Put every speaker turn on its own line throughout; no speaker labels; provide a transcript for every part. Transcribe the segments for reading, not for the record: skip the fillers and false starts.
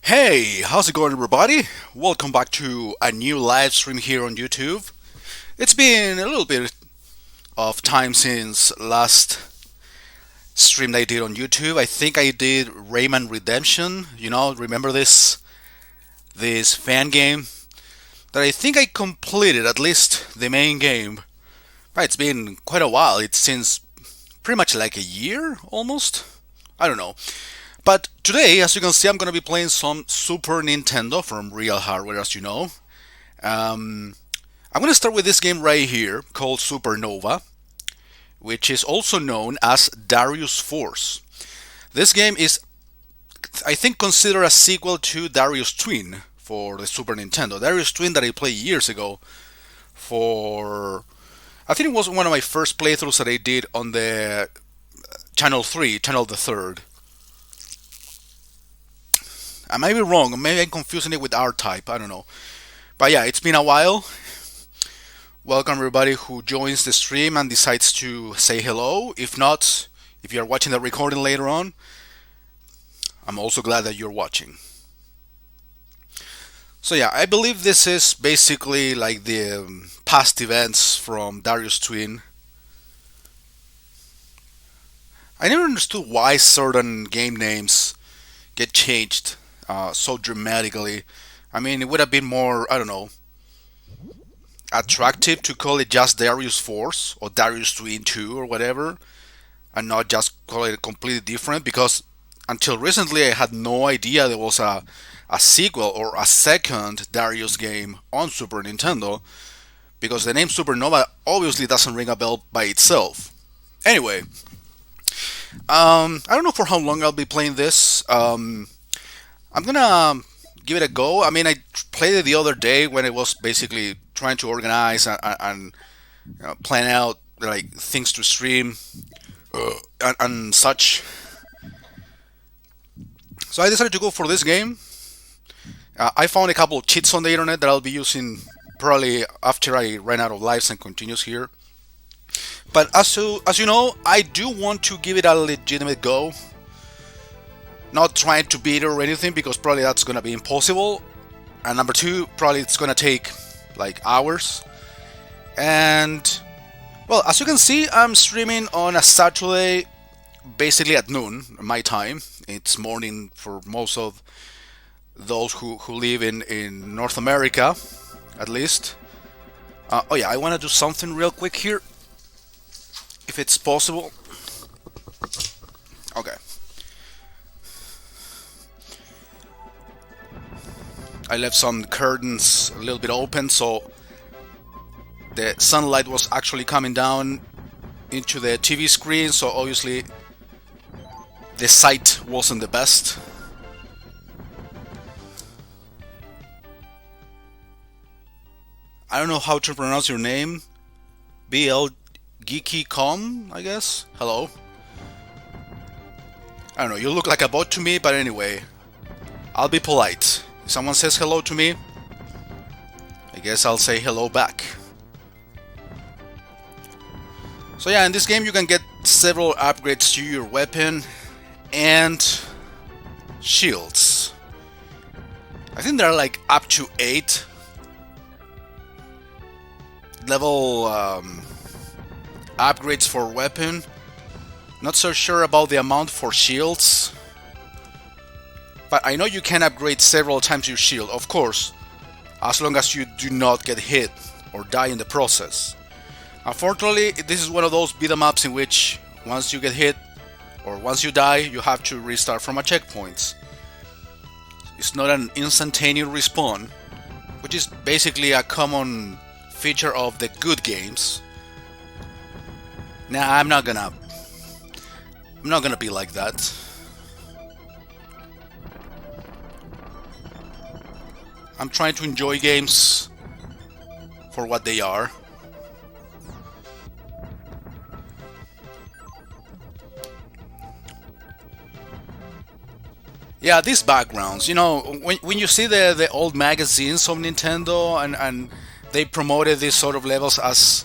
Hey, how's it going, everybody? Welcome back to a new live stream here on YouTube. It's been a little bit of time since last stream that I did on YouTube. I think I did Rayman Redemption. Remember this fan game that I think I completed, at least the main game. Right, it's been quite a while. It's since pretty much like a year almost. I don't know. But today, as you can see, I'm going to be playing some Super Nintendo from real hardware, as you know. Um, I'm going to start with this game right here called Supernova, which is also known as Darius Force. This game is, I think, considered a sequel to Darius Twin for the Super Nintendo. Darius Twin that I played years ago for. I think it was one of my first playthroughs that I did on the Channel 3, Channel the Third. I might be wrong. Maybe I'm confusing it with R-Type. I don't know. But yeah, it's been a while. Welcome everybody who joins the stream and decides to say hello. If not, if you're watching the recording later on, I'm also glad that you're watching. So yeah, I believe this is basically like the past events from Darius Twin. I never understood why certain game names get changed so dramatically. I mean, it would have been more, I don't know, attractive to call it just Darius Force or Darius Twin 2 or whatever, and not just call it completely different, because until recently I had no idea there was a sequel or a second Darius game on Super Nintendo, because the name Supernova obviously doesn't ring a bell by itself. Anyway, I don't know for how long I'll be playing this. I'm gonna give it a go. I mean, I played it the other day when I was basically trying to organize and plan out like things to stream and such. So I decided to go for this game. I found a couple of cheats on the internet that I'll be using probably after I run out of lives and continues here. But as you know, I do want to give it a legitimate go. Not trying to beat it or anything, because probably that's gonna be impossible. And number two, probably it's gonna take like hours. And well, as you can see, I'm streaming on a Saturday, basically at noon, my time. It's morning for most of those who live in North America, at least. Oh yeah, I want to do something real quick here, if it's possible. Okay. I left some curtains a little bit open, so the sunlight was actually coming down into the TV screen, so obviously the sight wasn't the best. I don't know how to pronounce your name. BL Geeky.com, I guess? Hello? I don't know, you look like a bot to me, but anyway, I'll be polite. If someone says hello to me, I guess I'll say hello back. So yeah, in this game you can get several upgrades to your weapon and shields. I think there are like up to 8 level upgrades for weapon. Not so sure about the amount for shields, but I know you can upgrade several times your shield, of course, as long as you do not get hit or die in the process. Unfortunately, this is one of those beat 'em ups in which once you get hit or once you die, you have to restart from a checkpoint. It's not an instantaneous respawn, which is basically a common feature of the good games. Nah, I'm not gonna be like that. I'm trying to enjoy games for what they are. Yeah, these backgrounds, when you see the old magazines of Nintendo and they promoted these sort of levels as,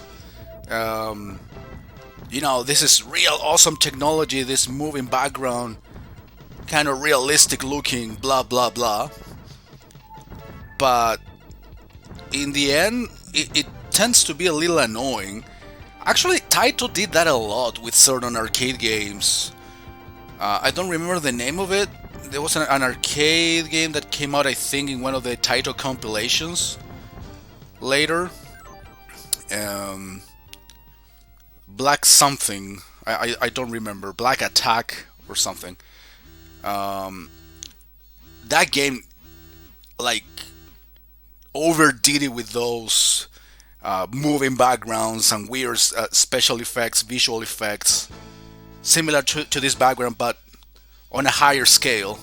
this is real awesome technology, this moving background kind of realistic looking, blah blah blah. But in the end, it tends to be a little annoying. Actually, Taito did that a lot with certain arcade games. I don't remember the name of it. There was an arcade game that came out, I think, in one of the Taito compilations later. Black something. I don't remember. Black Attack or something. That game, like, overdid it with those moving backgrounds and weird special effects, visual effects, similar to this background, but on a higher scale.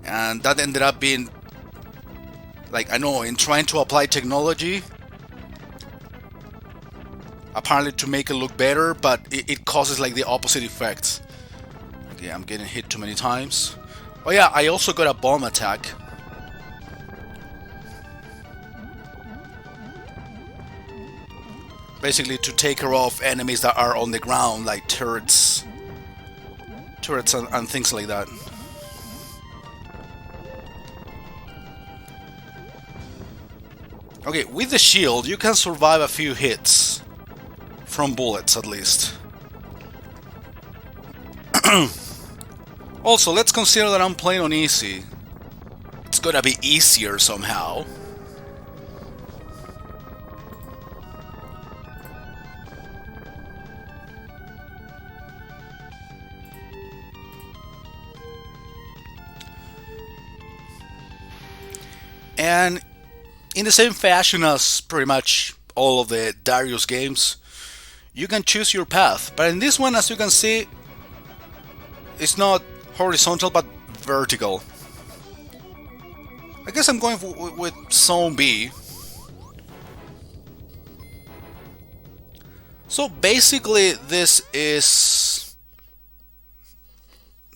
And that ended up being, like, annoying, trying to apply technology, apparently to make it look better, but it causes like the opposite effects. Okay, I'm getting hit too many times. Oh yeah, I also got a bomb attack. Basically to take care of enemies that are on the ground, like turrets and things like that. Okay, with the shield you can survive a few hits from bullets at least. Also, let's consider that I'm playing on easy. It's gonna be easier somehow. And in the same fashion as pretty much all of the Darius games, you can choose your path. But in this one, as you can see, it's not horizontal but vertical. I guess I'm going with Zone B. So basically this is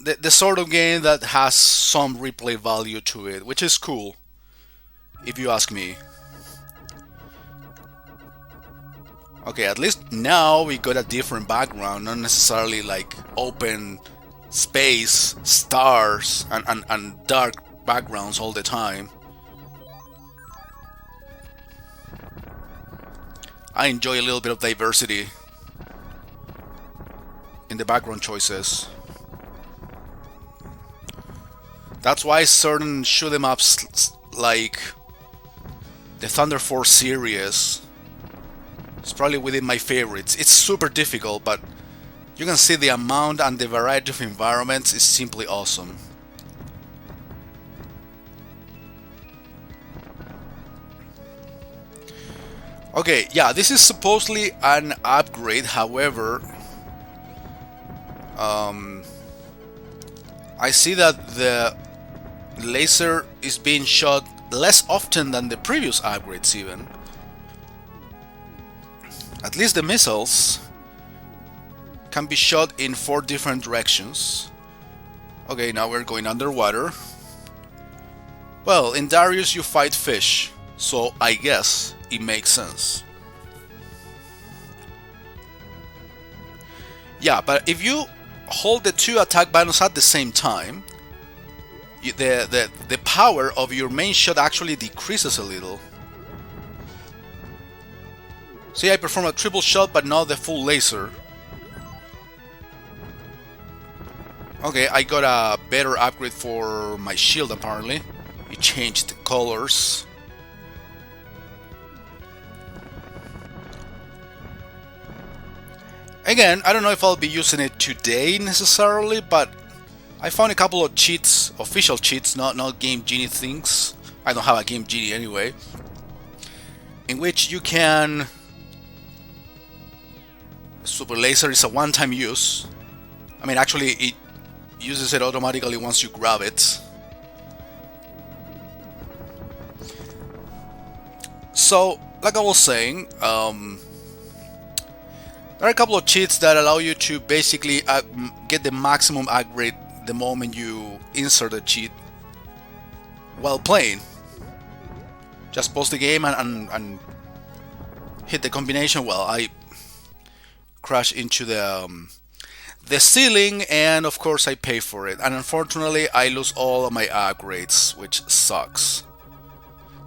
the sort of game that has some replay value to it, which is cool, if you ask me. Okay, at least now we got a different background, not necessarily like open space, stars, and dark backgrounds all the time. I enjoy a little bit of diversity in the background choices. That's why certain shoot 'em ups like the Thunder Force series is probably within my favorites. It's super difficult, but you can see the amount and the variety of environments is simply awesome. Okay, yeah, this is supposedly an upgrade, however, I see that the laser is being shot less often than the previous upgrades even. At least the missiles can be shot in 4 different directions. Okay, now we're going underwater. Well, in Darius you fight fish, so I guess it makes sense. Yeah, but if you hold the 2 attack buttons at the same time, the power of your main shot actually decreases a little. See, I perform a triple shot but not the full laser. Okay, I got a better upgrade for my shield apparently. It changed colors. Again, I don't know if I'll be using it today necessarily, but I found a couple of cheats, official cheats, not Game Genie things. I don't have a Game Genie anyway, in which you can... Super Laser is a one-time use. I mean, actually it uses it automatically once you grab it. So, like I was saying, there are a couple of cheats that allow you to basically get the maximum upgrade the moment you insert a cheat while playing. Just pause the game and hit the combination. Well, I crash into the the ceiling, and of course I pay for it. And unfortunately, I lose all of my upgrades, which sucks.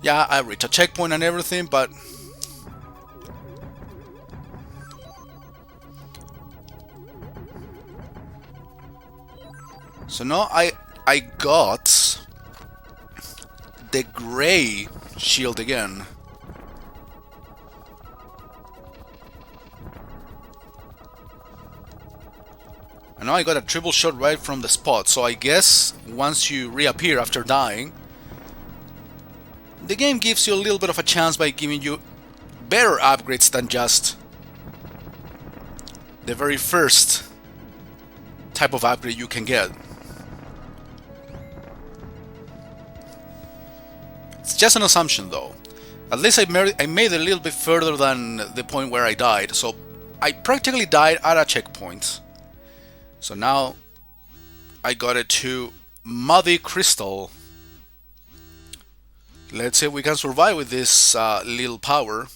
Yeah, I reach a checkpoint and everything, but so now I got the gray shield again. And now I got a triple shot right from the spot, so I guess once you reappear after dying, the game gives you a little bit of a chance by giving you better upgrades than just the very first type of upgrade you can get. It's just an assumption though. At least I made it a little bit further than the point where I died, so I practically died at a checkpoint. So now I got it to Muddy Crystal. Let's see if we can survive with this little power.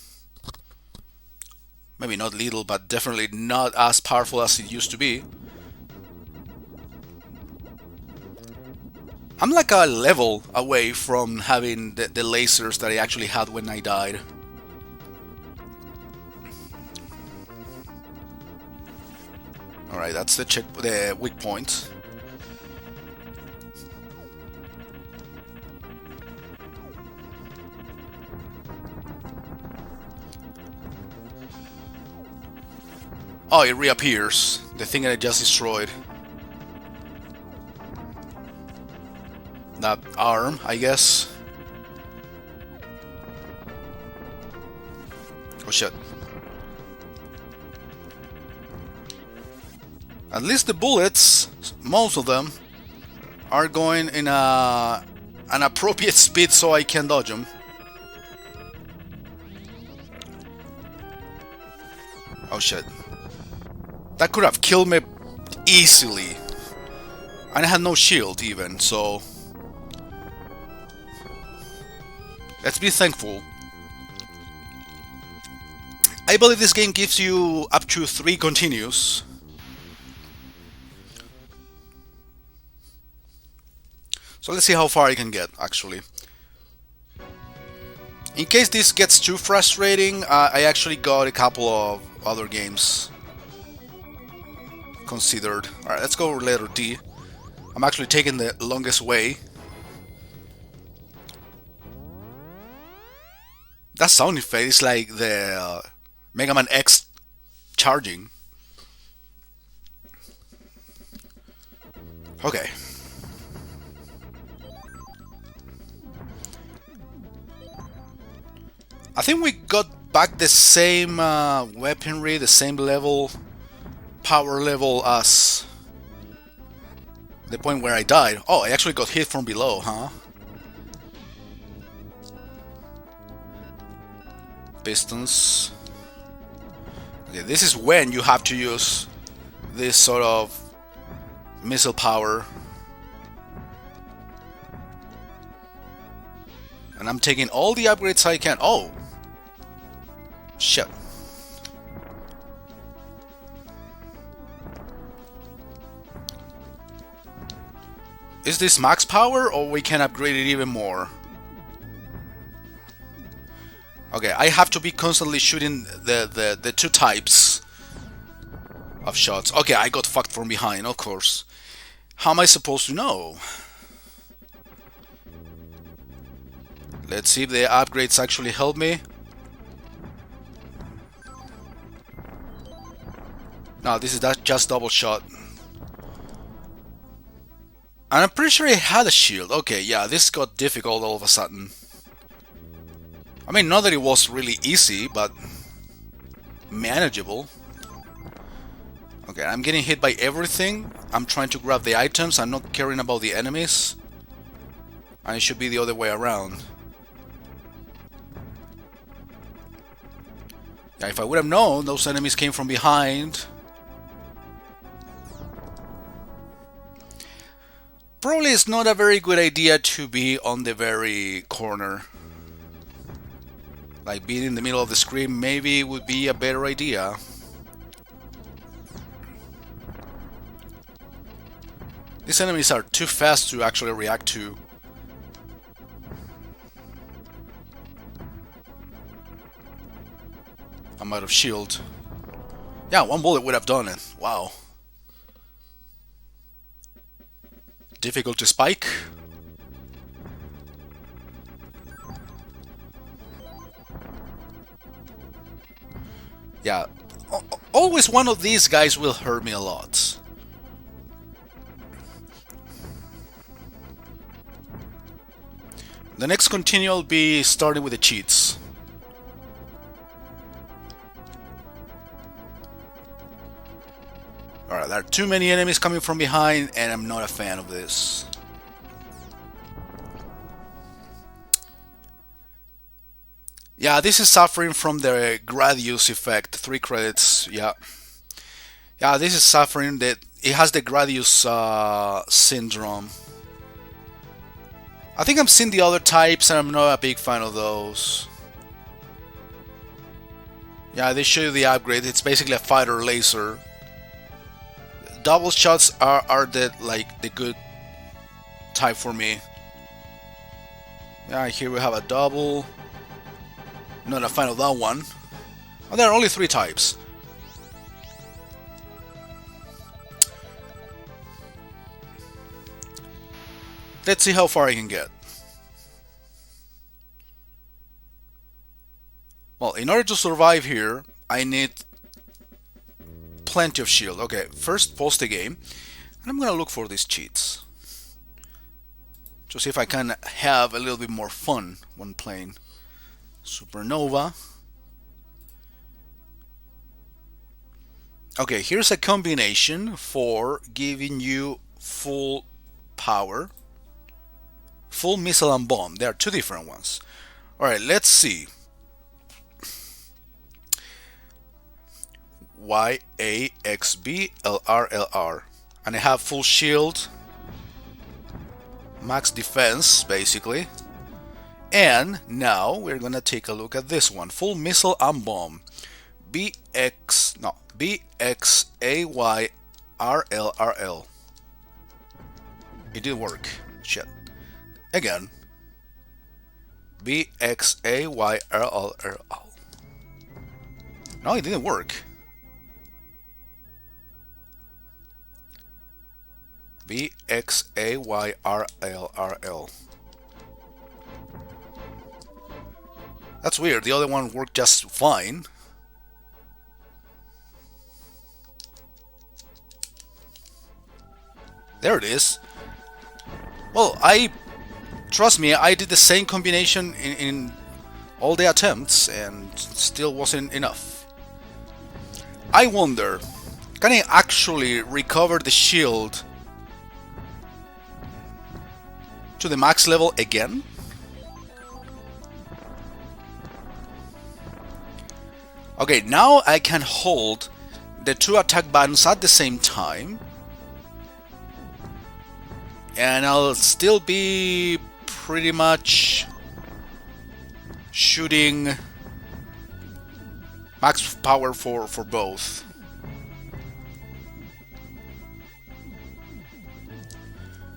Maybe not little, but definitely not as powerful as it used to be. I'm like a level away from having the lasers that I actually had when I died. Alright, that's the weak point. Oh, it reappears. The thing that I just destroyed. That arm, I guess. Oh shit. At least the bullets, most of them, are going in an appropriate speed so I can dodge them. Oh shit. That could have killed me easily. And I had no shield even, so... let's be thankful. I believe this game gives you up to 3 continues. So let's see how far I can get, actually. In case this gets too frustrating, I actually got a couple of other games considered. Alright, let's go over letter D. I'm actually taking the longest way. That sound effect is like the Mega Man X charging. Okay. I think we got back the same weaponry, the same level, power level as the point where I died. Oh, I actually got hit from below, huh? Pistons. Okay, this is when you have to use this sort of missile power. And I'm taking all the upgrades I can. Oh! Shit. Is this max power or we can upgrade it even more? Okay, I have to be constantly shooting the 2 types of shots. Okay, I got fucked from behind, of course. How am I supposed to know? Let's see if the upgrades actually help me. No, this is just double shot. And I'm pretty sure I had a shield. Okay, yeah, this got difficult all of a sudden. I mean, not that it was really easy, but manageable. Okay, I'm getting hit by everything. I'm trying to grab the items. I'm not caring about the enemies. And it should be the other way around. Yeah, if I would have known those enemies came from behind... Probably it's not a very good idea to be on the very corner. Like being in the middle of the screen maybe would be a better idea. These enemies are too fast to actually react to. I'm out of shield. Yeah, one bullet would have done it. Wow. Difficult to spike. Yeah, always one of these guys will hurt me a lot. The next continue will be starting with the cheats. Alright, there are too many enemies coming from behind, and I'm not a fan of this. Yeah, this is suffering from the Gradius effect. 3 credits, yeah. Yeah, this is suffering that it has the Gradius syndrome. I think I've seen the other types and I'm not a big fan of those. Yeah, they show you the upgrade. It's basically a fighter laser. Double shots are the good type for me. Yeah, here we have a double. Not a fan of that one. Oh, there are only 3 types. Let's see how far I can get. Well, in order to survive here, I need plenty of shield. Okay, first pause the game, and I'm gonna look for these cheats to see if I can have a little bit more fun when playing. Supernova. Okay, here's a combination for giving you full power. Full missile and bomb. There are 2 different ones. Alright, let's see. YAXBLRLR. And I have full shield. Max defense, basically. And now we're gonna take a look at this one. Full missile and bomb. BXAYRLRL. It didn't work. Shit. Again. BXAYRLRL. No, it didn't work. BXAYRLRL. That's weird. The other one worked just fine. There it is. Well, trust me, I did the same combination in all the attempts and still wasn't enough. I wonder, can I actually recover the shield to the max level again? Okay, now I can hold the 2 attack buttons at the same time. And I'll still be pretty much shooting max power for both.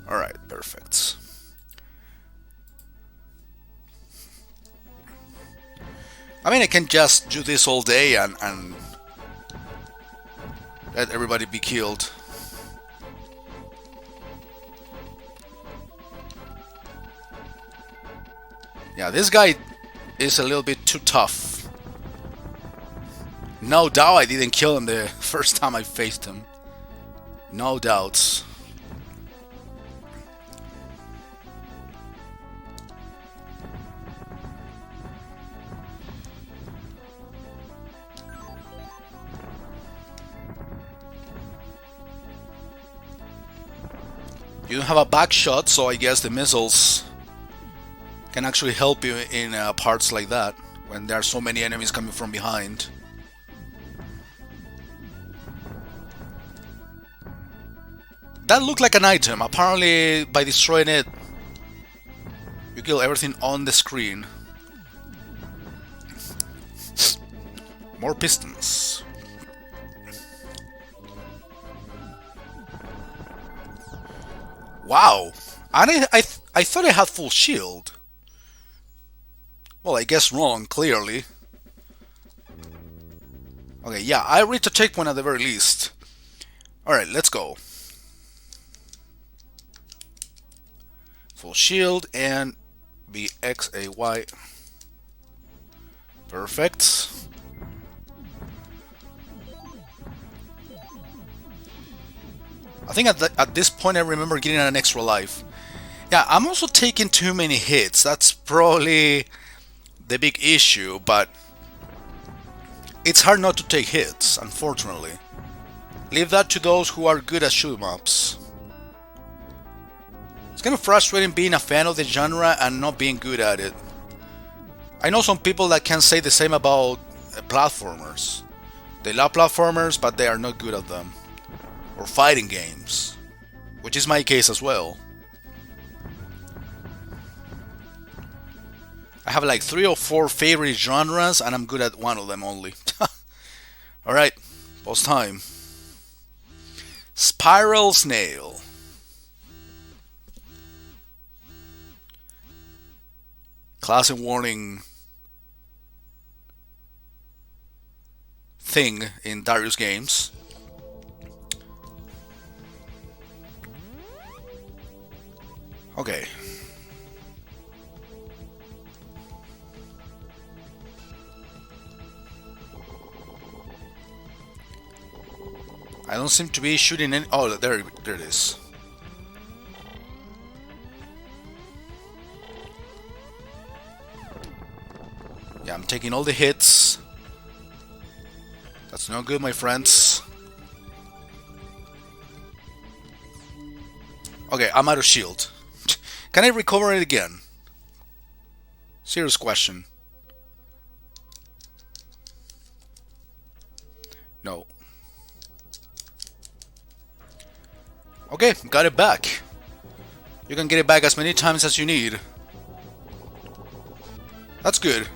Alright, perfect. I mean, I can just do this all day and let everybody be killed. Yeah, this guy is a little bit too tough. No doubt I didn't kill him the first time I faced him. No doubts. You don't have a back shot, so I guess the missiles can actually help you in parts like that when there are so many enemies coming from behind. That looked like an item. Apparently, by destroying it, you kill everything on the screen. More pistons. Wow! I thought I had full shield. Well, I guess wrong, clearly. Okay, yeah, I reached a checkpoint at the very least. Alright, let's go. Full shield and BXAY. Perfect. I think at this point I remember getting an extra life. Yeah, I'm also taking too many hits. That's probably the big issue, but it's hard not to take hits, unfortunately. Leave that to those who are good at shoot 'em ups. It's kind of frustrating being a fan of the genre and not being good at it. I know some people that can say the same about platformers. They love platformers, but they are not good at them. Or fighting games, which is my case as well. I have like 3 or 4 favorite genres and I'm good at one of them only. Alright, boss time. Spiral Snail. Classic warning thing in Darius games. Okay. I don't seem to be shooting any. Oh, there it is. Yeah, I'm taking all the hits. That's no good, my friends. Okay, I'm out of shield. Can I recover it again? Serious question. No. Okay, got it back. You can get it back as many times as you need. That's good.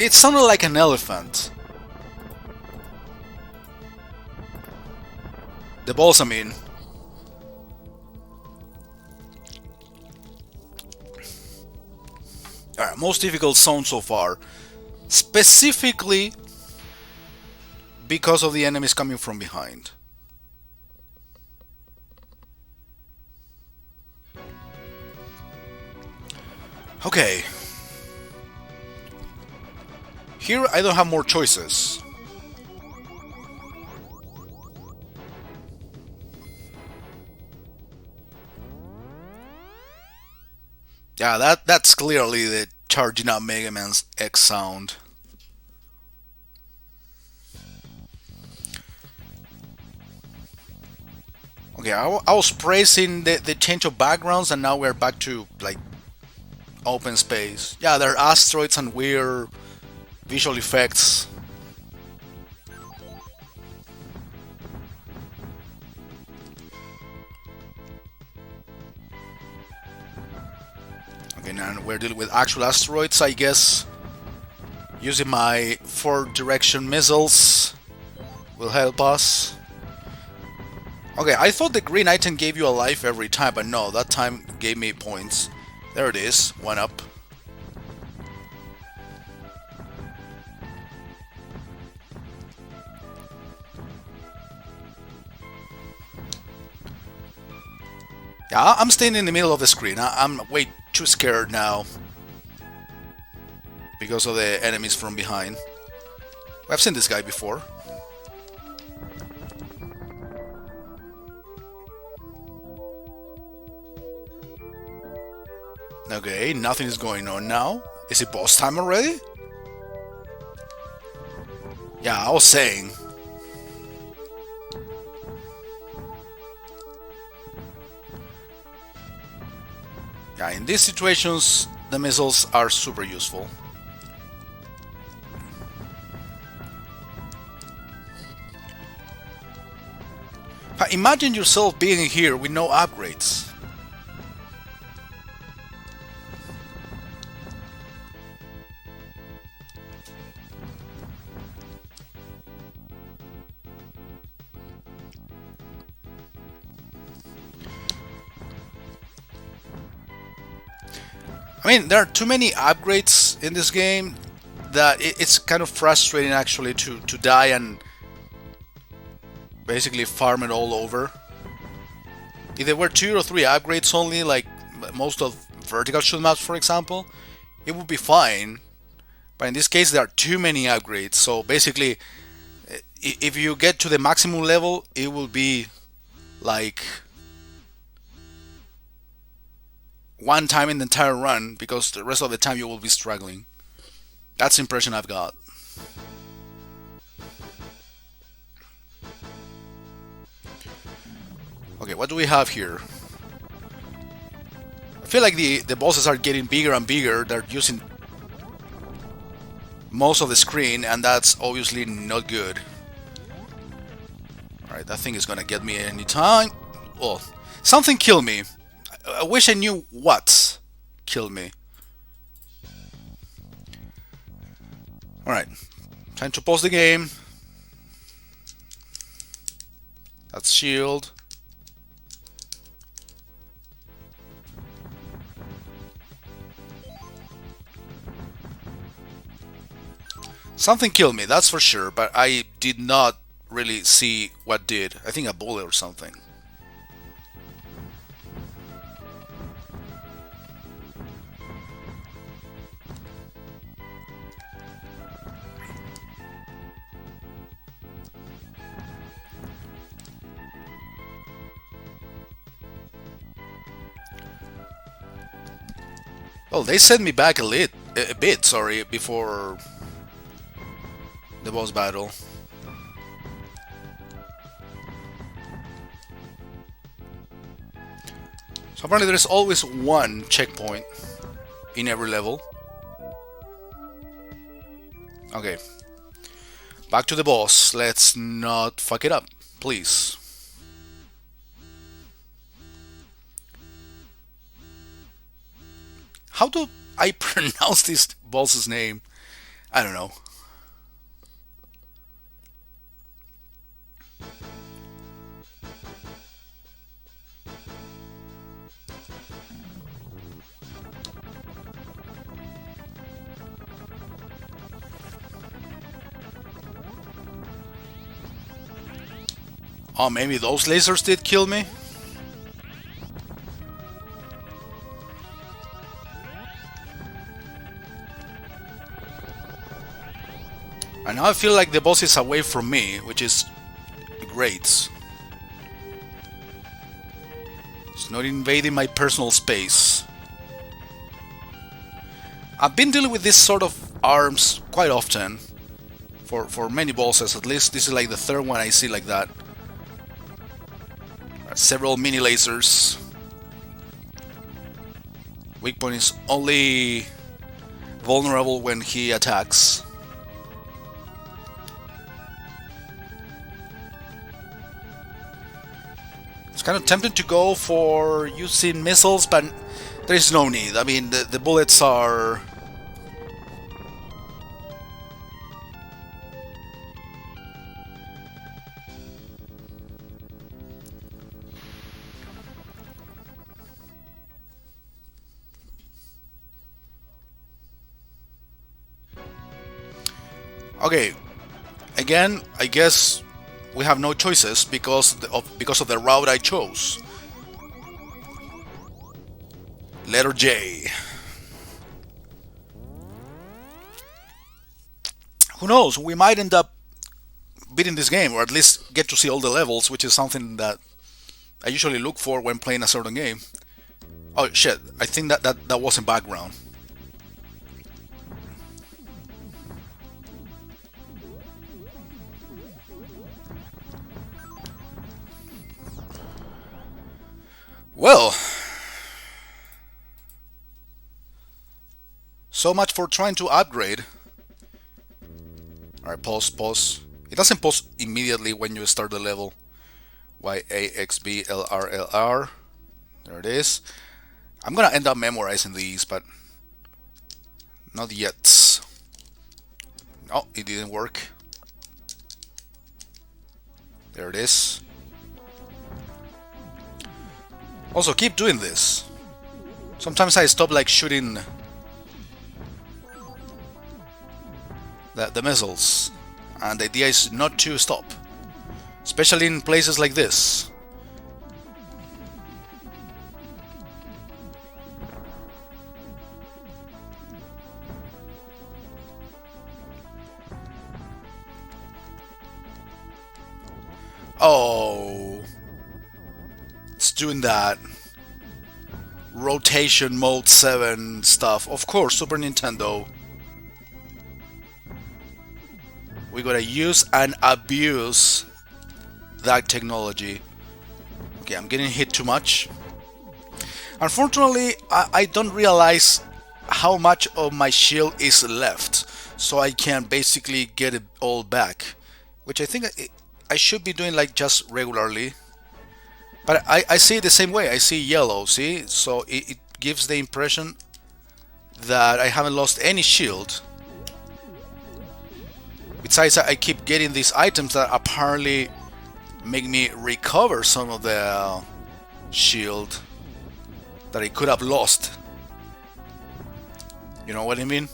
It sounded like an elephant. The balls, I mean. Alright, most difficult zone so far. Specifically because of the enemies coming from behind. Okay. Here I don't have more choices. Yeah, that's clearly the charging up Mega Man's X sound. Okay, I was praising the change of backgrounds and now we're back to like open space. Yeah, there are asteroids and weird visual effects. Okay, now we're dealing with actual asteroids, I guess. Using my 4-direction missiles will help us. Okay, I thought the green item gave you a life every time, but no, that time gave me points. There it is, 1 up. Yeah, I'm staying in the middle of the screen. I'm way too scared now because of the enemies from behind. I've seen this guy before. Okay, nothing is going on now. Is it boss time already? Yeah, I was saying. Yeah, in these situations, the missiles are super useful. Imagine yourself being here with no upgrades. mean, there are too many upgrades in this game that it's kind of frustrating actually to die and basically farm it all over. If there were 2 or 3 upgrades only, like most of vertical shoot maps for example, it would be fine. But in this case there are too many upgrades, so basically if you get to the maximum level it will be like one time in the entire run, because the rest of the time you will be struggling. That's the impression I've got. Okay, what do we have here? I feel like the bosses are getting bigger and bigger. They're using most of the screen, and that's obviously not good. Alright, that thing is gonna get me any time. Oh, something killed me. I wish I knew what killed me. Alright, time to pause the game. That's shield. Something killed me, that's for sure, but I did not really see what did. I think a bullet or something. Well, they sent me back a bit, sorry, before the boss battle. So apparently there's always one checkpoint in every level. Okay. Back to the boss. Let's not fuck it up, please. How do I pronounce this boss's name? I don't know. Oh, maybe those lasers did kill me? And now I feel like the boss is away from me, which is great. It's not invading my personal space. I've been dealing with this sort of arms quite often. For many bosses, at least this is like the third one I see like that. Several mini lasers. Weak point is only vulnerable when he attacks. It's kind of tempting to go for using missiles, but there is no need. I mean, the bullets are... Okay, again, I guess we have no choices because of the route I chose. Letter J. Who knows? We might end up beating this game, or at least get to see all the levels, which is something that I usually look for when playing a certain game. Oh shit! I think that was in background. Well, so much for trying to upgrade. Alright, pause. It doesn't pause immediately when you start the level. YAXBLRLR. There it is. I'm gonna end up memorizing these, but not yet. Oh, it didn't work. There it is. Also, keep doing this. Sometimes I stop like shooting the missiles. And the idea is not to stop, especially in places like this. Oh, it's doing that rotation mode 7 stuff. Of course, Super Nintendo. We gotta use and abuse that technology. Okay, I'm getting hit too much. Unfortunately, I don't realize how much of my shield is left, so I can basically get it all back, which I think I should be doing like just regularly. But I see it the same way. I see yellow, see? So it gives the impression that I haven't lost any shield. Besides, I keep getting these items that apparently make me recover some of the shield that I could have lost. You know what I mean?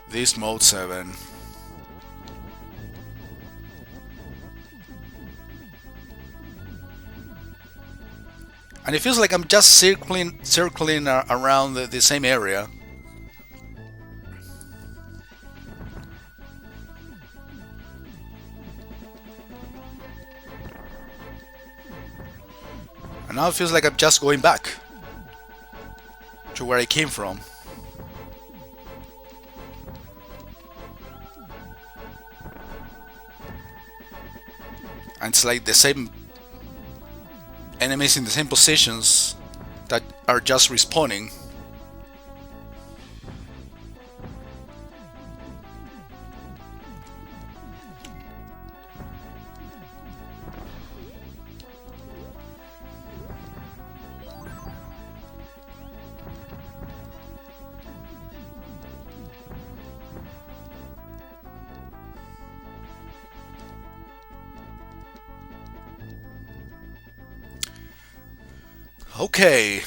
This mode 7. And it feels like I'm just circling around the same area. And now it feels like I'm just going back to where I came from. And it's like the same enemies in the same positions that are just respawning. Okay.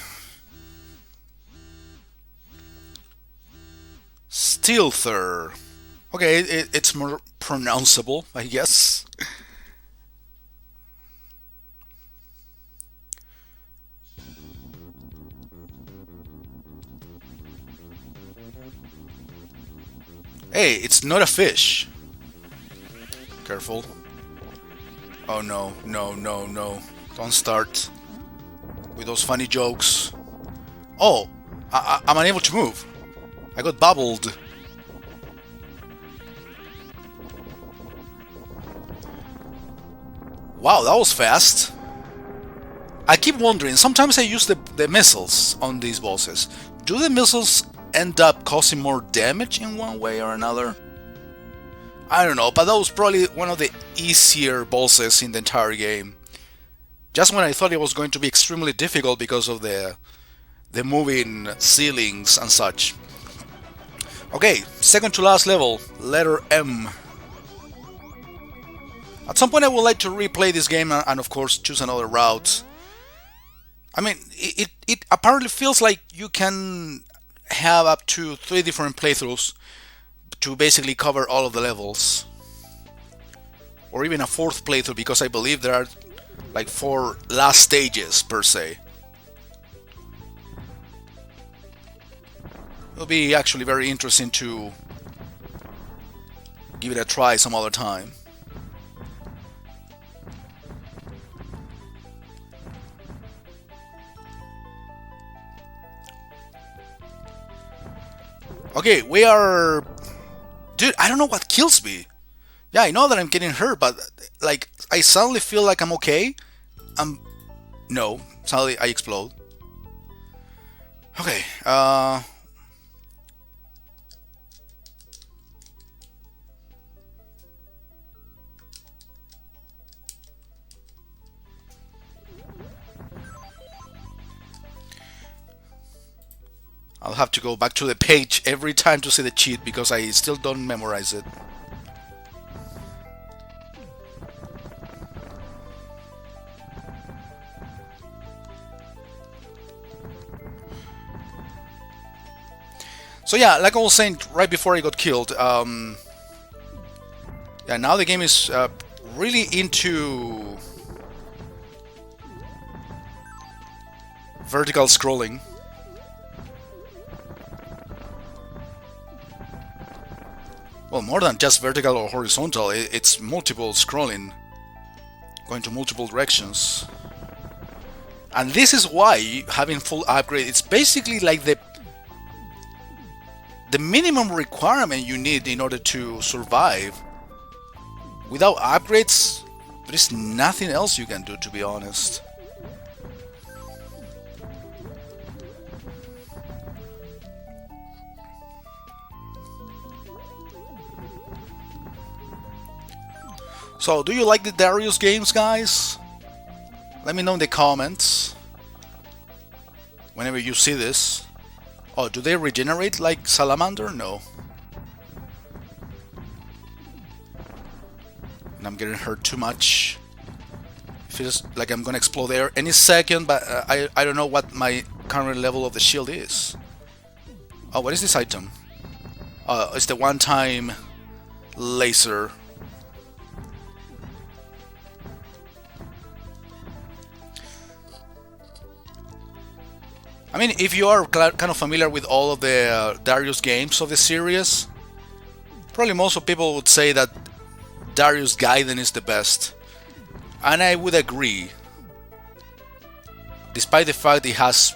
Stealther. Okay, it's more pronounceable, I guess. Hey, it's not a fish. Careful. Oh no, no, no, no. Don't start with those funny jokes. Oh, I'm unable to move. I got bubbled. Wow, that was fast. I keep wondering, sometimes I use the missiles on these bosses. Do the missiles end up causing more damage in one way or another? I don't know, but that was probably one of the easier bosses in the entire game. Just when I thought it was going to be extremely difficult because of the moving ceilings and such. Okay, second to last level, letter M. At some point I would like to replay this game and of course choose another route. I mean, it apparently feels like you can have up to 3 different playthroughs to basically cover all of the levels. Or even a 4th playthrough, because I believe there are like 4 last stages per se. It'll be actually very interesting to give it a try some other time. Okay, we are... Dude, I don't know what kills me. Yeah, I know that I'm getting hurt, but like, I suddenly feel like I'm okay. No, suddenly I explode. Okay, I'll have to go back to the page every time to see the cheat because I still don't memorize it. So yeah, like I was saying right before I got killed, yeah, now the game is really into vertical scrolling. Well, more than just vertical or horizontal, it's multiple scrolling, going to multiple directions. And this is why having full upgrade, it's basically like the minimum requirement you need in order to survive. Without upgrades, there is nothing else you can do, to be honest. So, do you like the Darius games, guys? Let me know in the comments whenever you see this. Oh, do they regenerate like Salamander? No. And I'm getting hurt too much. It feels like I'm gonna explode there any second, but I don't know what my current level of the shield is. Oh, what is this item? It's the one-time laser. I mean, if you are kind of familiar with all of the Darius games of the series, probably most of people would say that Darius Gaiden is the best. And I would agree. Despite the fact it has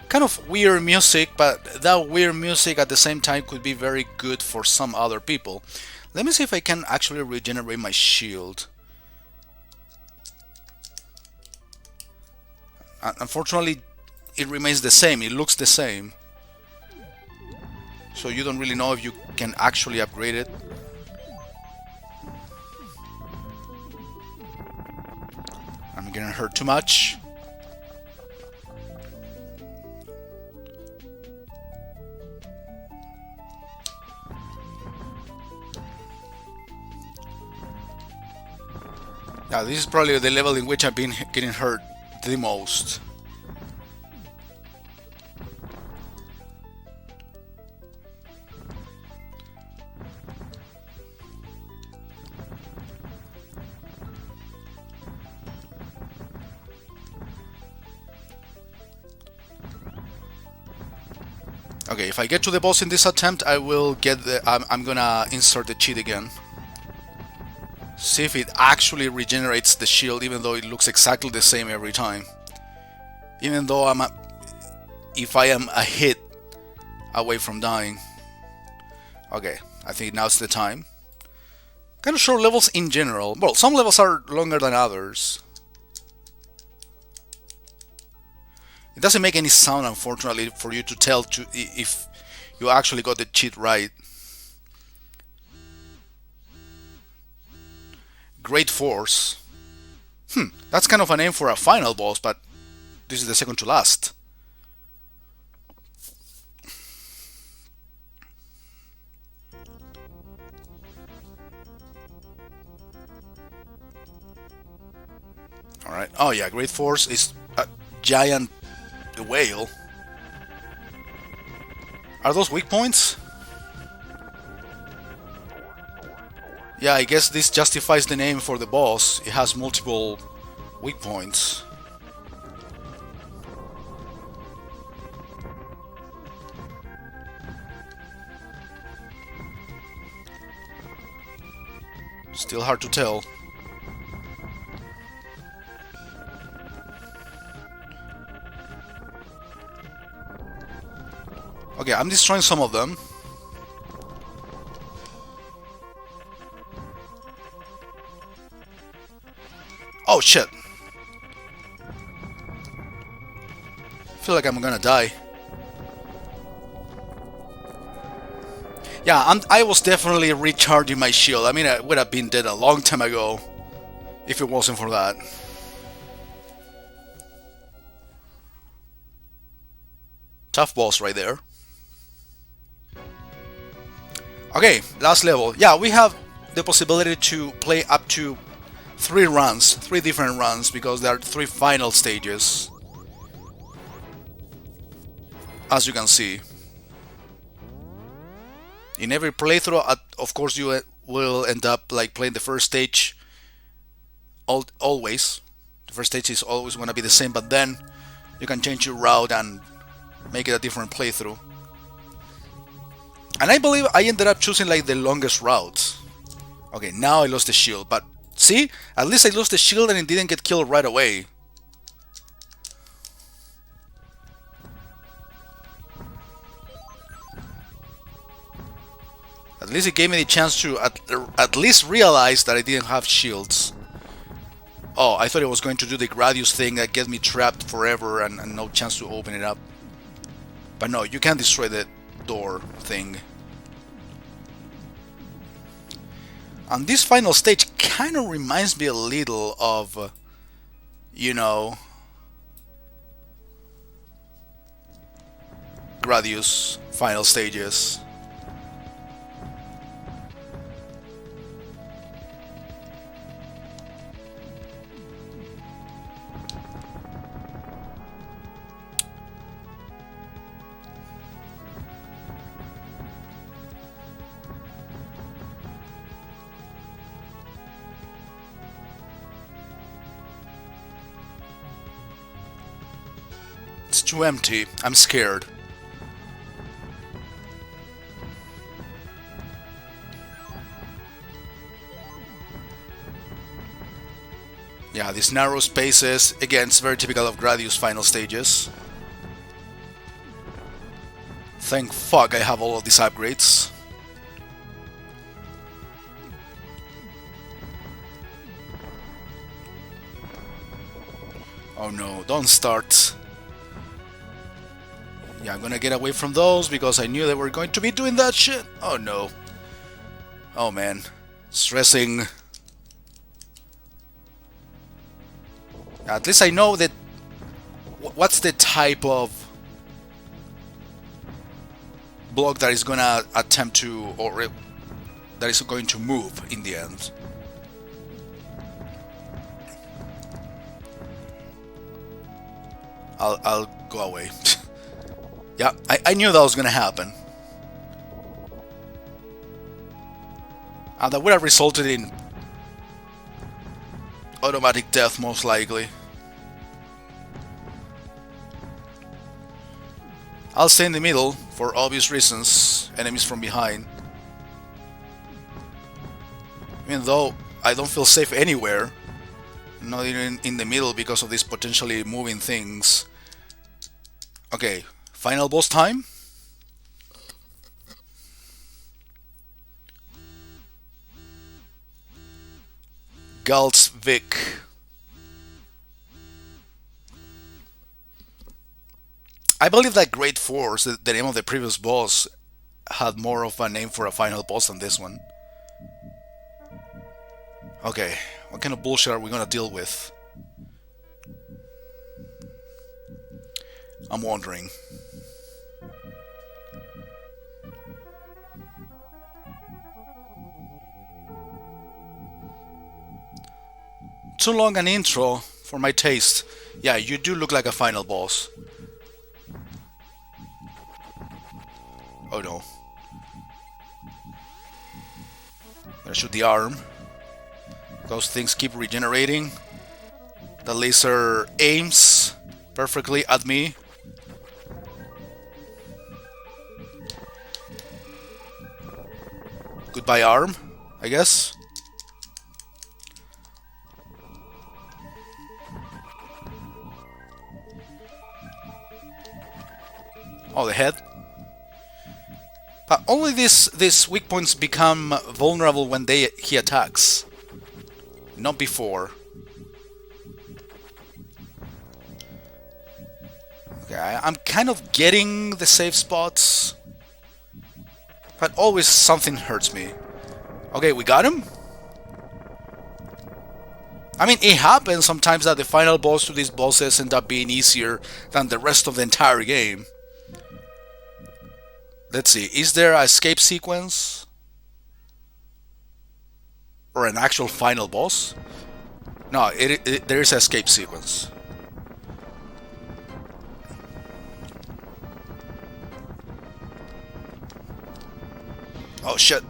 kind of weird music, but that weird music at the same time could be very good for some other people. Let me see if I can actually regenerate my shield. Unfortunately, it remains the same, it looks the same. So you don't really know if you can actually upgrade it. I'm getting hurt too much. Now this is probably the level in which I've been getting hurt the most. Okay, if I get to the boss in this attempt, I will get the. I'm gonna insert the cheat again. See if it actually regenerates the shield, even though it looks exactly the same every time. Even though if I am a hit away from dying. Okay, I think now's the time. Kind of short levels in general. Well, some levels are longer than others. It doesn't make any sound, unfortunately, for you to tell if you actually got the cheat right. Great Force. That's kind of a name for a final boss, but this is the second to last. Alright. Oh yeah, Great Force is a giant whale. Are those weak points? Yeah, I guess this justifies the name for the boss. It has multiple weak points. Still hard to tell. Okay, I'm destroying some of them. Oh shit! I feel like I'm gonna die. Yeah, I was definitely recharging my shield. I mean, I would have been dead a long time ago if it wasn't for that. Tough boss right there. Okay, last level. Yeah, we have the possibility to play up to 3 runs, 3 different runs, because there are 3 final stages, as you can see. In every playthrough, of course, you will end up like playing the first stage. Always, the first stage is always gonna be the same, but then you can change your route and make it a different playthrough. And I believe I ended up choosing like the longest route. Okay, now I lost the shield, but see, at least I lost the shield and it didn't get killed right away. At least it gave me the chance to at least realize that I didn't have shields. Oh, I thought it was going to do the Gradius thing that get me trapped forever and no chance to open it up. But no, you can't destroy the door thing. And this final stage kind of reminds me a little of, you know, Gradius final stages. It's too empty. I'm scared. Yeah, these narrow spaces, again, it's very typical of Gradius final stages. Thank fuck I have all of these upgrades. Oh no, don't start. Yeah, I'm gonna get away from those because I knew they were going to be doing that shit. Oh no. Oh man. Stressing. At least I know that what's the type of block that is gonna attempt to, or that is going to move in the end. I'll go away. Yeah, I knew that was gonna happen. And that would have resulted in automatic death, most likely. I'll stay in the middle, for obvious reasons, enemies from behind. Even though I don't feel safe anywhere, not even in the middle because of these potentially moving things. Okay, final boss time. Galsvik. I believe that Great Force, the name of the previous boss, had more of a name for a final boss than this one. Okay, what kind of bullshit are we gonna deal with? I'm wondering. Too long an intro for my taste. Yeah, you do look like a final boss. Oh no. Gonna shoot the arm. Those things keep regenerating. The laser aims perfectly at me. Goodbye arm, I guess. Oh, the head. But only these weak points become vulnerable when he attacks. Not before. Okay, I'm kind of getting the safe spots. But always something hurts me. Okay, we got him? I mean, it happens sometimes that the final boss to these bosses end up being easier than the rest of the entire game. Let's see, is there an escape sequence? Or an actual final boss? No, there is an escape sequence. Oh shit.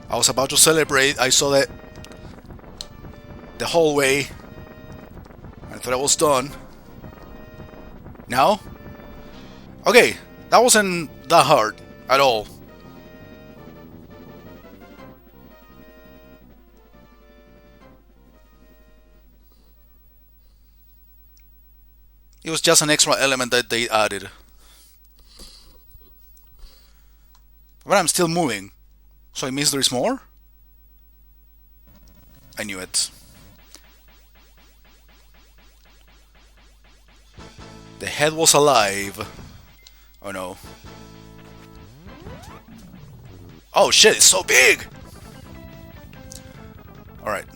I was about to celebrate. I saw that the whole way. I thought I was done. Now? Okay, that wasn't that hard at all. It was just an extra element that they added. But I'm still moving. So it means there is more? I knew it. The head was alive. Oh no. Oh shit, it's so big! Alright.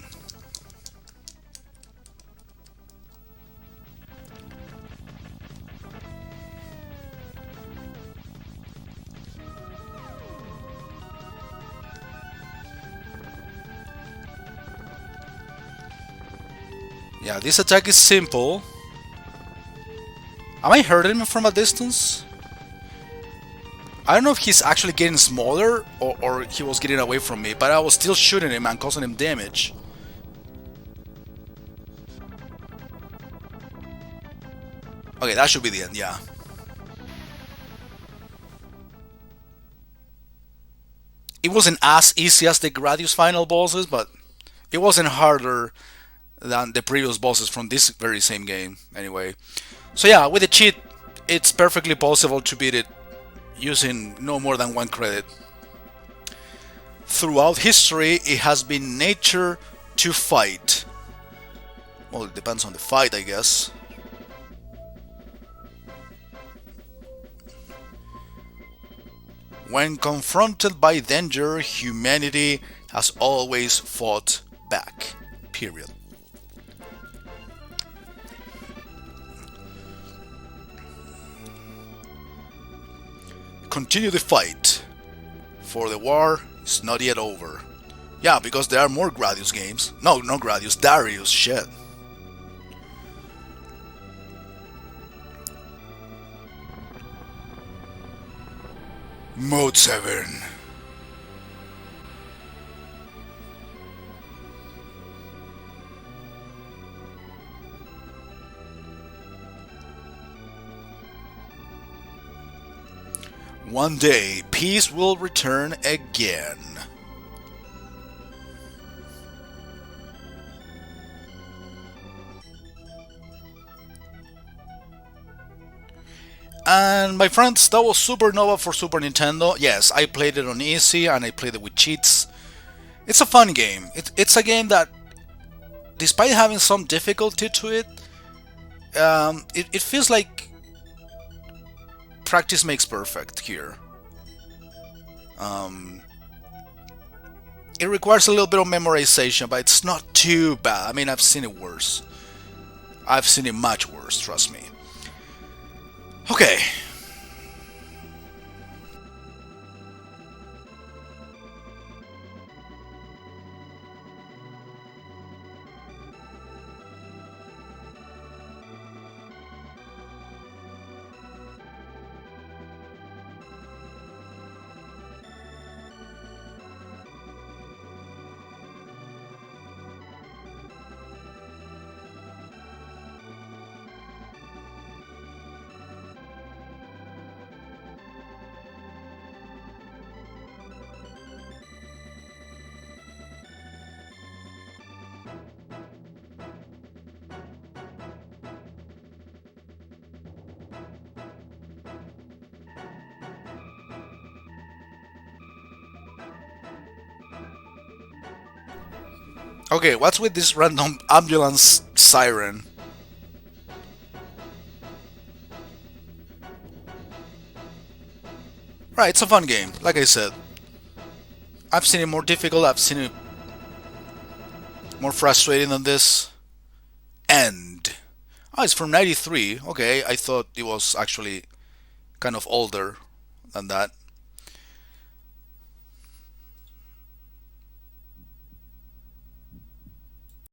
Yeah, this attack is simple. Am I hurting him from a distance? I don't know if he's actually getting smaller or he was getting away from me, but I was still shooting him and causing him damage. Okay, that should be the end, yeah. It wasn't as easy as the Gradius final bosses, but it wasn't harder than the previous bosses from this very same game, anyway. So yeah, with the cheat, it's perfectly possible to beat it using no more than 1 credit. Throughout history, it has been nature to fight. Well, it depends on the fight, I guess. When confronted by danger, humanity has always fought back. Period. Continue the fight, for the war is not yet over. Yeah, because there are more Gradius games. No, not Gradius, Darius, shit. Mode 7. One day, peace will return again. And my friends, that was Supernova for Super Nintendo. Yes, I played it on easy and I played it with cheats. It's a fun game. It's a game that, despite having some difficulty to it, it feels like practice makes perfect here. It requires a little bit of memorization, but it's not too bad. I mean, I've seen it worse. I've seen it much worse, trust me. Okay. Okay, what's with this random ambulance siren? Right, it's a fun game, like I said. I've seen it more difficult, I've seen it more frustrating than this. And... oh, it's from 93. Okay, I thought it was actually kind of older than that.